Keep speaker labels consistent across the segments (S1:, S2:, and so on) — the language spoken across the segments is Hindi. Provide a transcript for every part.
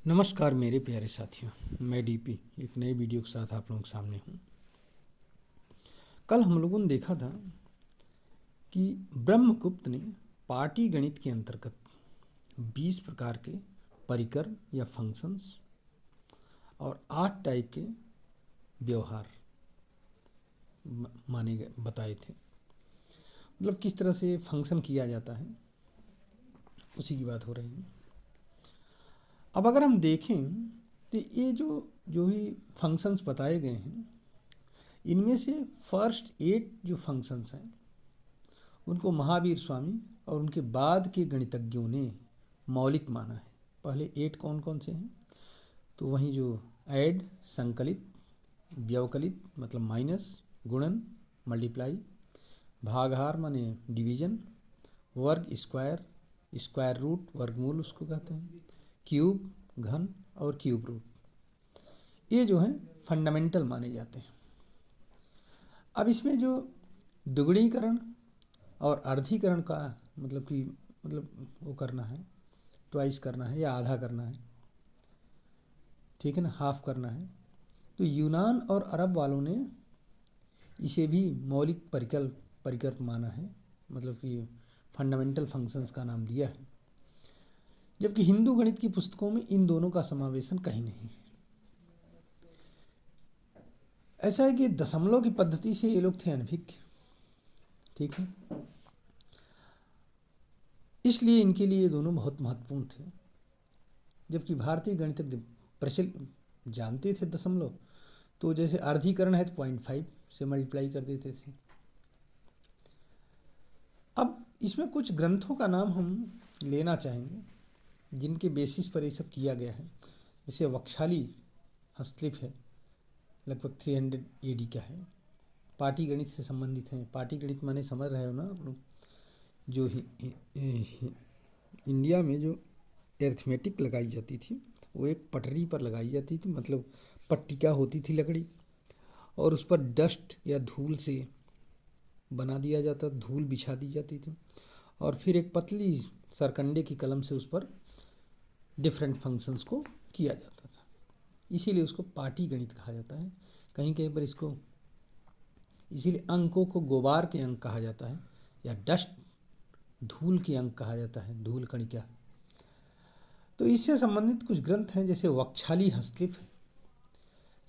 S1: नमस्कार मेरे प्यारे साथियों, मैं डीपी एक नए वीडियो के साथ आप लोगों के सामने हूँ। कल हम लोगों ने देखा था कि ब्रह्मगुप्त ने पाटी गणित के अंतर्गत 20 प्रकार के परिकर या फंक्शंस और 8 टाइप के व्यवहार माने गए बताए थे। मतलब किस तरह से फंक्शन किया जाता है, उसी की बात हो रही है। अब अगर हम देखें तो ये जो जो भी फंक्शंस बताए गए हैं, इनमें से फर्स्ट 8 जो फंक्शंस हैं उनको महावीर स्वामी और उनके बाद के गणितज्ञों ने मौलिक माना है। पहले 8 कौन कौन से हैं, तो वहीं जो ऐड, संकलित, व्यवकलित मतलब माइनस, गुणन मल्टीप्लाई, भागहार माने डिवीजन, वर्ग स्क्वायर, स्क्वायर रूट वर्गमूल उसको कहते हैं, क्यूब घन और क्यूब रूट, ये जो है फंडामेंटल माने जाते हैं। अब इसमें जो दुगुणीकरण और अर्धीकरण का मतलब वो करना है, ट्वाइस करना है या आधा करना है, ठीक है ना, हाफ करना है, तो यूनान और अरब वालों ने इसे भी मौलिक परिकल्प माना है, मतलब कि फंडामेंटल फंक्शंस का नाम दिया है। जबकि हिंदू गणित की पुस्तकों में इन दोनों का समावेशन कहीं नहीं है। ऐसा है कि दशमलव की पद्धति से ये लोग थे अनभिज्ञ, ठीक है, इसलिए इनके लिए ये दोनों बहुत महत्वपूर्ण थे। जबकि भारतीय गणितज्ञ प्रचलित जानते थे दशमलव, तो जैसे अर्धीकरण है तो 0.5 से मल्टीप्लाई कर देते थे। अब इसमें कुछ ग्रंथों का नाम हम लेना चाहेंगे जिनके बेसिस पर ये सब किया गया है। जैसे वक्षाली हस्तलिप है, लगभग 300 AD का है, पाटी गणित से संबंधित है। पाटी गणित माने समझ रहे हो ना आप लोग, जो इंडिया में जो एर्थमेटिक लगाई जाती थी वो एक पटरी पर लगाई जाती थी, मतलब पट्टिका होती थी लकड़ी, और उस पर डस्ट या धूल से बना दिया जाता, धूल बिछा दी जाती थी, और फिर एक पतली सरकंडे की कलम से उस पर डिफरेंट फंक्शंस को किया जाता था। इसीलिए उसको पाटी गणित कहा जाता है। कहीं कहीं पर इसको इसीलिए अंकों को गोबार के अंक कहा जाता है, या डस्ट धूल के अंक कहा जाता है, धूल कणिका। तो इससे संबंधित कुछ ग्रंथ हैं, जैसे वक्षाली हस्तलिप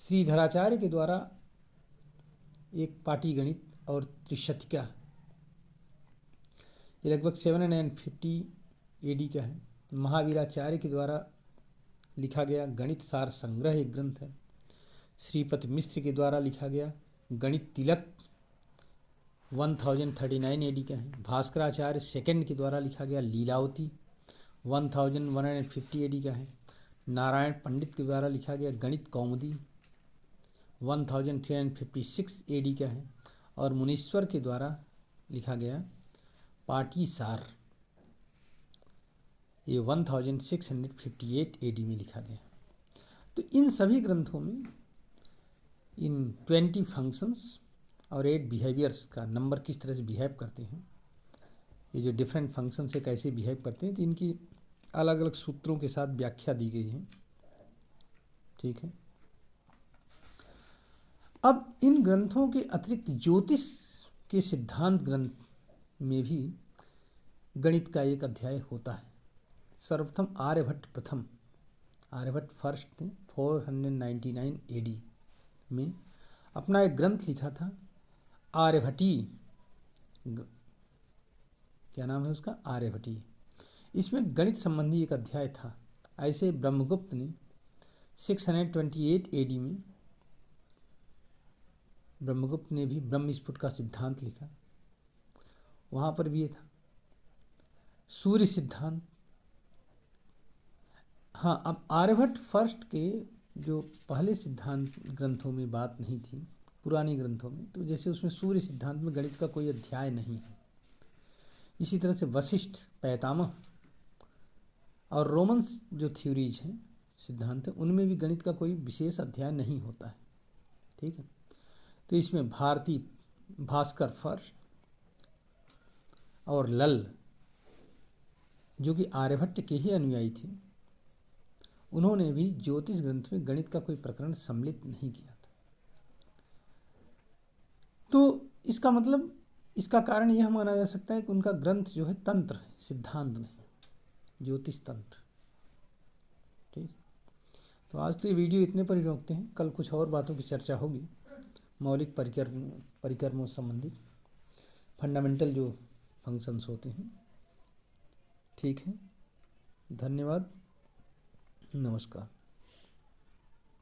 S1: श्रीधराचार्य के द्वारा एक पाटी गणित और त्रिशतिका, ये लगभग 750 AD का है। महावीराचार्य के द्वारा लिखा गया गणित सार संग्रह एक ग्रंथ है। श्रीपति मिश्र के द्वारा लिखा गया गणित तिलक 1039 AD का है। भास्कराचार्य सेकंड के द्वारा लिखा गया लीलावती 1150 AD का है। नारायण पंडित के द्वारा लिखा गया गणित कौमुदी 1356 AD का है। और मुनीश्वर के द्वारा लिखा गया पाटी सार, ये 1658 AD में लिखा गया। तो इन सभी ग्रंथों में इन 20 फंक्शंस और 8 बिहेवियर्स का नंबर किस तरह से बिहेव करते हैं, ये जो डिफरेंट फंक्शन से कैसे बिहेव करते हैं, तो इनकी अलग अलग सूत्रों के साथ व्याख्या दी गई है, ठीक है। अब इन ग्रंथों के अतिरिक्त ज्योतिष के सिद्धांत ग्रंथ में भी गणित का एक अध्याय होता है। सर्वप्रथम आर्यभट्ट फर्स्ट थे 499 AD में अपना एक ग्रंथ लिखा था आर्यभट्टी, क्या नाम है उसका, आर्यभट्टी। इसमें गणित संबंधी एक अध्याय था। ऐसे ब्रह्मगुप्त ने 628 AD में ब्रह्मगुप्त ने भी ब्रह्मस्फुट का सिद्धांत लिखा, वहाँ पर भी ये था सूर्य सिद्धांत। हाँ, अब आर्यभट्ट फर्स्ट के जो पहले सिद्धांत ग्रंथों में बात नहीं थी, पुराने ग्रंथों में, तो जैसे उसमें सूर्य सिद्धांत में गणित का कोई अध्याय नहीं है। इसी तरह से वशिष्ठ, पैतामह और रोमन्स जो थ्योरीज हैं, सिद्धांत है, उनमें भी गणित का कोई विशेष अध्याय नहीं होता है, ठीक है। तो इसमें भारती भास्कर फर्स्ट और लल, जो कि आर्यभट्ट के ही अनुयायी थे, उन्होंने भी ज्योतिष ग्रंथ में गणित का कोई प्रकरण सम्मिलित नहीं किया था। तो इसका मतलब, इसका कारण यह माना जा सकता है कि उनका ग्रंथ जो है तंत्र है, सिद्धांत नहीं, ज्योतिष तंत्र। ठीक। तो आज तो ये वीडियो इतने पर ही रोकते हैं, कल कुछ और बातों की चर्चा होगी, मौलिक परिक्रमों से संबंधित फंडामेंटल जो फंक्शंस होते हैं। ठीक है, धन्यवाद, नमस्कार।